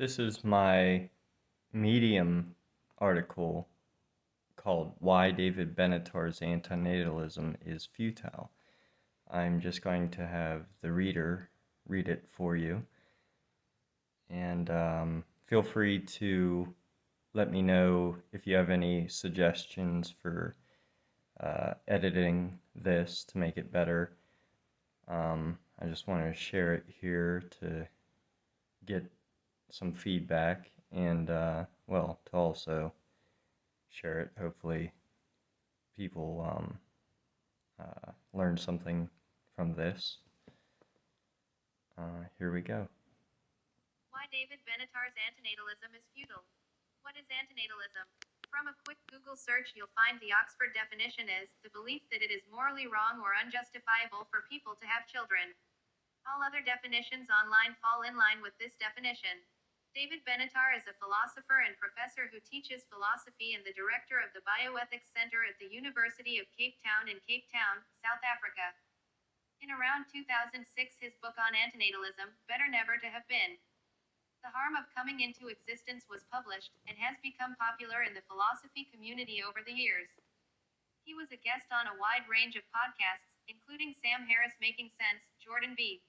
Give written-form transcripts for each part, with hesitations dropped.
This is my Medium article called Why David Benatar's Antinatalism is Futile. I'm just going to have the reader read it for you. And feel free to let me know if you have any suggestions for editing this to make it better. I just want to share it here to get some feedback and, to also share it. Hopefully, people learn something from this. Here we go. Why David Benatar's antinatalism is futile. What is antinatalism? From a quick Google search, you'll find the Oxford definition is the belief that it is morally wrong or unjustifiable for people to have children. All other definitions online fall in line with this definition. David Benatar is a philosopher and professor who teaches philosophy and the director of the Bioethics Center at the University of Cape Town in Cape Town, South Africa. In around 2006, his book on antinatalism, Better Never to Have Been. The Harm of Coming into Existence was published, and has become popular in the philosophy community over the years. He was a guest on a wide range of podcasts, including Sam Harris Making Sense, Jordan B.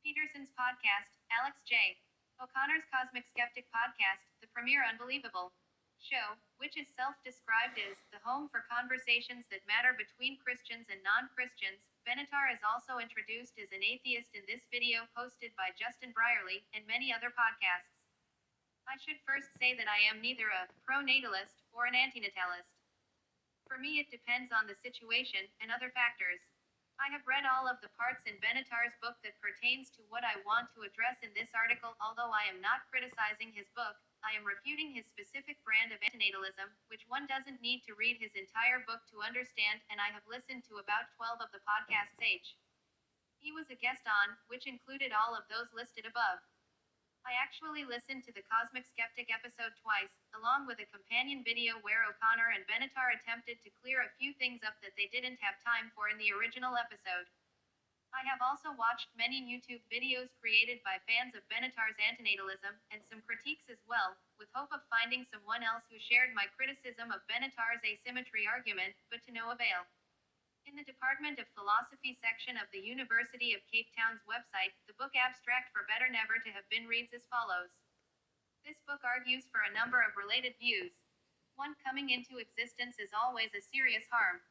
Peterson's podcast, Alex J. O'Connor's Cosmic Skeptic podcast, The Premier Unbelievable Show, which is self-described as the home for conversations that matter between Christians and non-Christians. Benatar is also introduced as an atheist in this video hosted by Justin Brierley and many other podcasts. I should first say that I am neither a pro-natalist or an antinatalist. For me, it depends on the situation and other factors. I have read all of the parts in Benatar's book that pertains to what I want to address in this article. Although I am not criticizing his book, I am refuting his specific brand of antinatalism, which one doesn't need to read his entire book to understand, and I have listened to about 12 of the podcasts he was a guest on, which included all of those listed above. I actually listened to the Cosmic Skeptic episode twice, along with a companion video where O'Connor and Benatar attempted to clear a few things up that they didn't have time for in the original episode. I have also watched many YouTube videos created by fans of Benatar's antinatalism, and some critiques as well, with hope of finding someone else who shared my criticism of Benatar's asymmetry argument, but to no avail. In the Department of Philosophy section of the University of Cape Town's website, the book abstract for Better Never to Have Been reads as follows. This book argues for a number of related views. 1. Coming into existence is always a serious harm.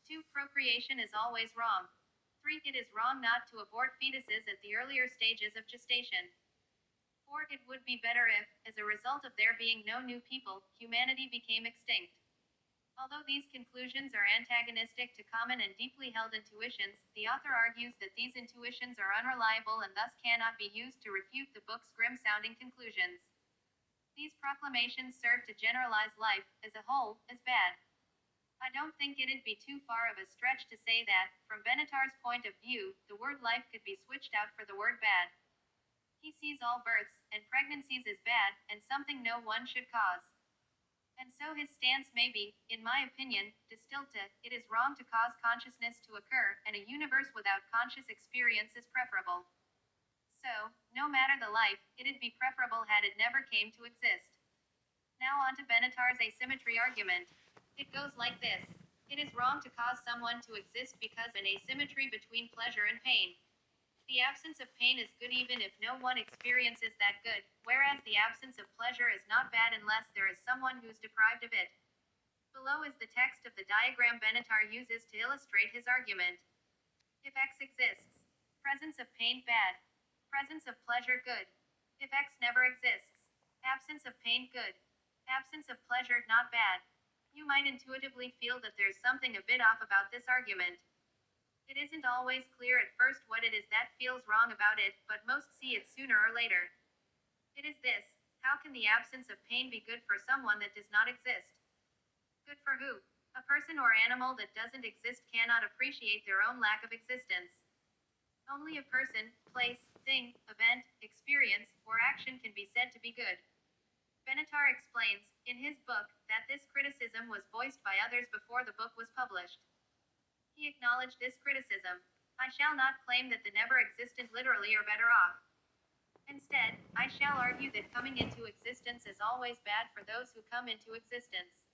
2. Procreation is always wrong. 3. It is wrong not to abort fetuses at the earlier stages of gestation. 4. It would be better if, as a result of there being no new people, humanity became extinct. Although these conclusions are antagonistic to common and deeply held intuitions, the author argues that these intuitions are unreliable and thus cannot be used to refute the book's grim-sounding conclusions. These proclamations serve to generalize life, as a whole, as bad. I don't think it'd be too far of a stretch to say that, from Benatar's point of view, the word life could be switched out for the word bad. He sees all births and pregnancies as bad, and something no one should cause. And so his stance may be, in my opinion, distilled to, it is wrong to cause consciousness to occur, and a universe without conscious experience is preferable. So, no matter the life, it'd be preferable had it never came to exist. Now on to Benatar's asymmetry argument. It goes like this. It is wrong to cause someone to exist because an asymmetry between pleasure and pain. The absence of pain is good even if no one experiences that good, whereas the absence of pleasure is not bad unless there is someone who's deprived of it. Below is the text of the diagram Benatar uses to illustrate his argument. If X exists, presence of pain bad, presence of pleasure good. If X never exists, absence of pain good, absence of pleasure not bad. You might intuitively feel that there's something a bit off about this argument. It isn't always clear at first what it is that feels wrong about it, but most see it sooner or later. It is this: how can the absence of pain be good for someone that does not exist? Good for who? A person or animal that doesn't exist cannot appreciate their own lack of existence. Only a person, place, thing, event, experience, or action can be said to be good. Benatar explains, in his book, that this criticism was voiced by others before the book was published. He acknowledged this criticism. I shall not claim that the never existent literally are better off. Instead, I shall argue that coming into existence is always bad for those who come into existence.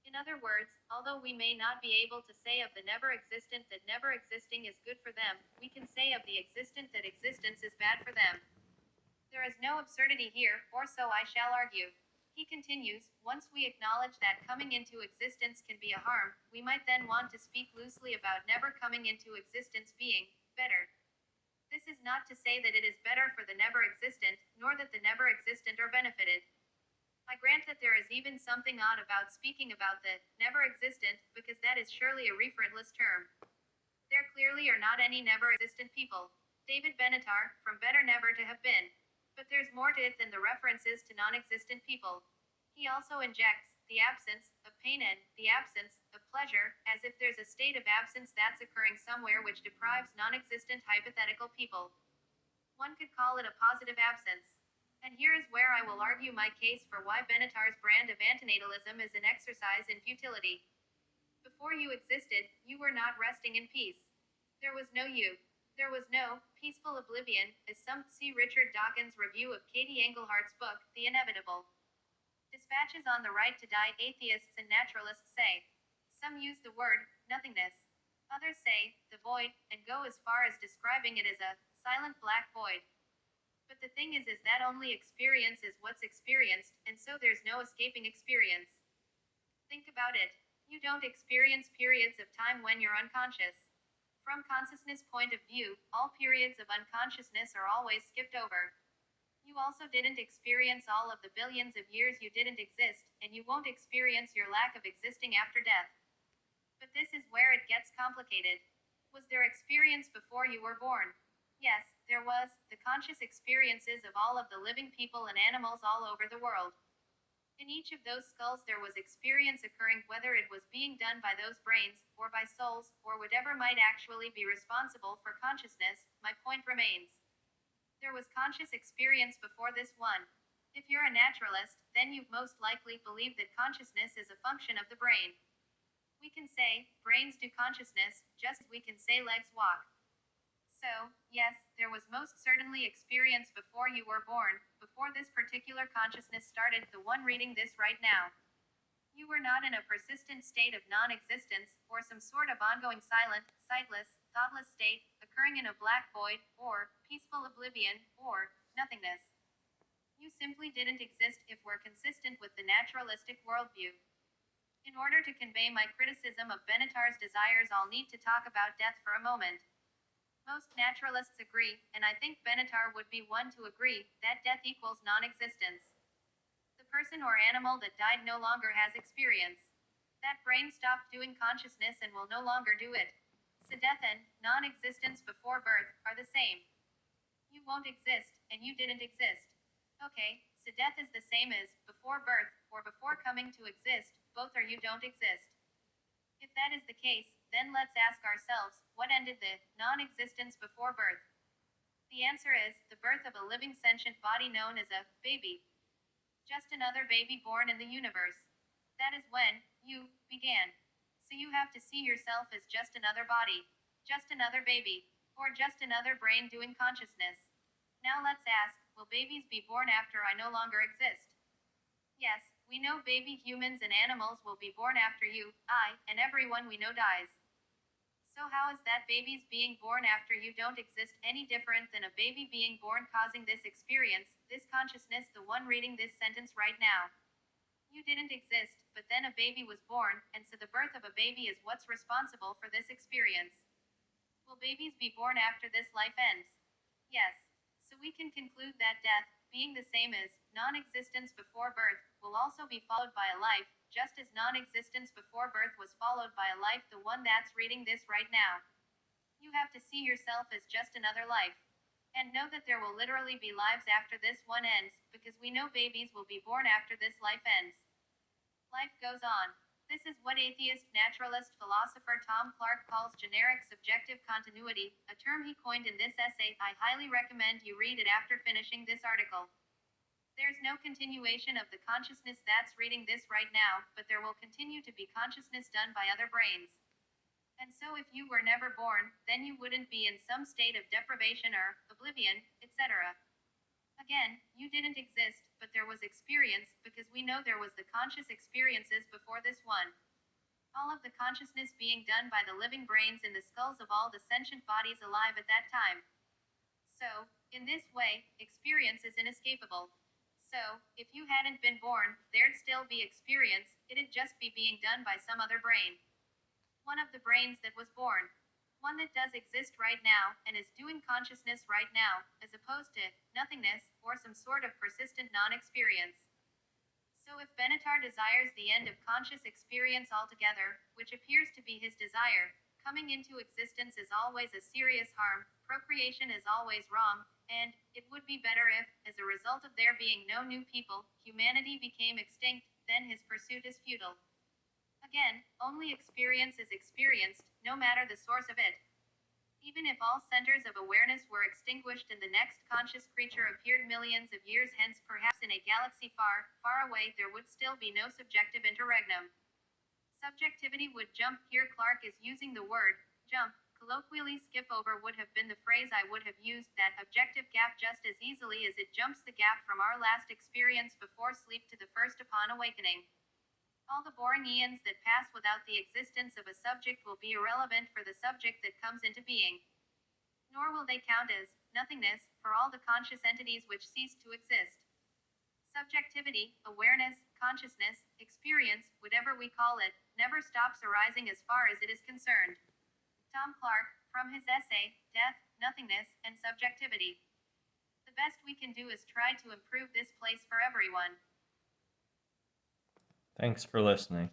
In other words, although we may not be able to say of the never existent that never existing is good for them, we can say of the existent that existence is bad for them. There is no absurdity here, or so I shall argue. He continues, once we acknowledge that coming into existence can be a harm, we might then want to speak loosely about never coming into existence being better. This is not to say that it is better for the never existent, nor that the never existent are benefited. I grant that there is even something odd about speaking about the never existent, because that is surely a referentless term. There clearly are not any never existent people. David Benatar, from better never to have been. But there's more to it than the references to non existent people. He also injects the absence of pain and the absence of pleasure, as if there's a state of absence that's occurring somewhere which deprives non existent hypothetical people. One could call it a positive absence. And here is where I will argue my case for why Benatar's brand of antinatalism is an exercise in futility. Before you existed, you were not resting in peace. There was no you. There was no peaceful oblivion, as some see Richard Dawkins' review of Katie Englehart's book, The Inevitable. Dispatches on the right to die, atheists and naturalists say. Some use the word nothingness. Others say the void, and go as far as describing it as a silent black void. But the thing is that only experience is what's experienced, and so there's no escaping experience. Think about it. You don't experience periods of time when you're unconscious. From consciousness point of view, all periods of unconsciousness are always skipped over. You also didn't experience all of the billions of years you didn't exist, and you won't experience your lack of existing after death. But this is where it gets complicated. Was there experience before you were born? Yes, there was, the conscious experiences of all of the living people and animals all over the world. In each of those skulls there was experience occurring, whether it was being done by those brains, or by souls, or whatever might actually be responsible for consciousness. My point remains. There was conscious experience before this one. If you're a naturalist, then you most likely believe that consciousness is a function of the brain. We can say, brains do consciousness, just as we can say legs walk. So, yes, there was most certainly experience before you were born, before this particular consciousness started, the one reading this right now. You were not in a persistent state of non-existence, or some sort of ongoing silent, sightless, thoughtless state, occurring in a black void, or peaceful oblivion, or nothingness. You simply didn't exist if we're consistent with the naturalistic worldview. In order to convey my criticism of Benatar's desires, I'll need to talk about death for a moment. Most naturalists agree, and I think Benatar would be one to agree, that death equals non-existence. The person or animal that died no longer has experience. That brain stopped doing consciousness and will no longer do it. So death and non-existence before birth are the same. You won't exist, and you didn't exist. Okay, so death is the same as before birth, or before coming to exist, both or you don't exist. If that is the case, then let's ask ourselves, what ended the non-existence before birth? The answer is the birth of a living sentient body known as a baby. Just another baby born in the universe. That is when you began. So you have to see yourself as just another body, just another baby, or just another brain doing consciousness. Now let's ask, will babies be born after I no longer exist? Yes, we know baby humans and animals will be born after you, I, and everyone we know dies. So how is that babies being born after you don't exist any different than a baby being born causing this experience, this consciousness, the one reading this sentence right now? You didn't exist, but then a baby was born, and so the birth of a baby is what's responsible for this experience. Will babies be born after this life ends? Yes. So we can conclude that death, being the same as non-existence before birth, will also be followed by a life, just as non-existence before birth was followed by a life, the one that's reading this right now. You have to see yourself as just another life. And know that there will literally be lives after this one ends, because we know babies will be born after this life ends. Life goes on. This is what atheist, naturalist, philosopher Tom Clark calls generic subjective continuity, a term he coined in this essay. I highly recommend you read it after finishing this article. There's no continuation of the consciousness that's reading this right now, but there will continue to be consciousness done by other brains. And so if you were never born, then you wouldn't be in some state of deprivation or oblivion, etc. Again, you didn't exist, but there was experience, because we know there was the conscious experiences before this one. All of the consciousness being done by the living brains in the skulls of all the sentient bodies alive at that time. So, in this way, experience is inescapable. So, if you hadn't been born, there'd still be experience, it'd just be being done by some other brain. One of the brains that was born. One that does exist right now, and is doing consciousness right now, as opposed to nothingness, or some sort of persistent non-experience. So if Benatar desires the end of conscious experience altogether, which appears to be his desire, coming into existence is always a serious harm, procreation is always wrong, and it would be better if, as a result of there being no new people, humanity became extinct, then his pursuit is futile. Again, only experience is experienced, no matter the source of it. Even if all centers of awareness were extinguished and the next conscious creature appeared millions of years hence, perhaps in a galaxy far, far away, there would still be no subjective interregnum. Subjectivity would jump. Here Clark is using the word jump. Colloquially, skip over would have been the phrase I would have used, that objective gap, just as easily as it jumps the gap from our last experience before sleep to the first upon awakening. All the boring eons that pass without the existence of a subject will be irrelevant for the subject that comes into being. Nor will they count as nothingness for all the conscious entities which cease to exist. Subjectivity, awareness, consciousness, experience, whatever we call it, never stops arising as far as it is concerned. Tom Clark, from his essay, Death, Nothingness, and Subjectivity. The best we can do is try to improve this place for everyone. Thanks for listening.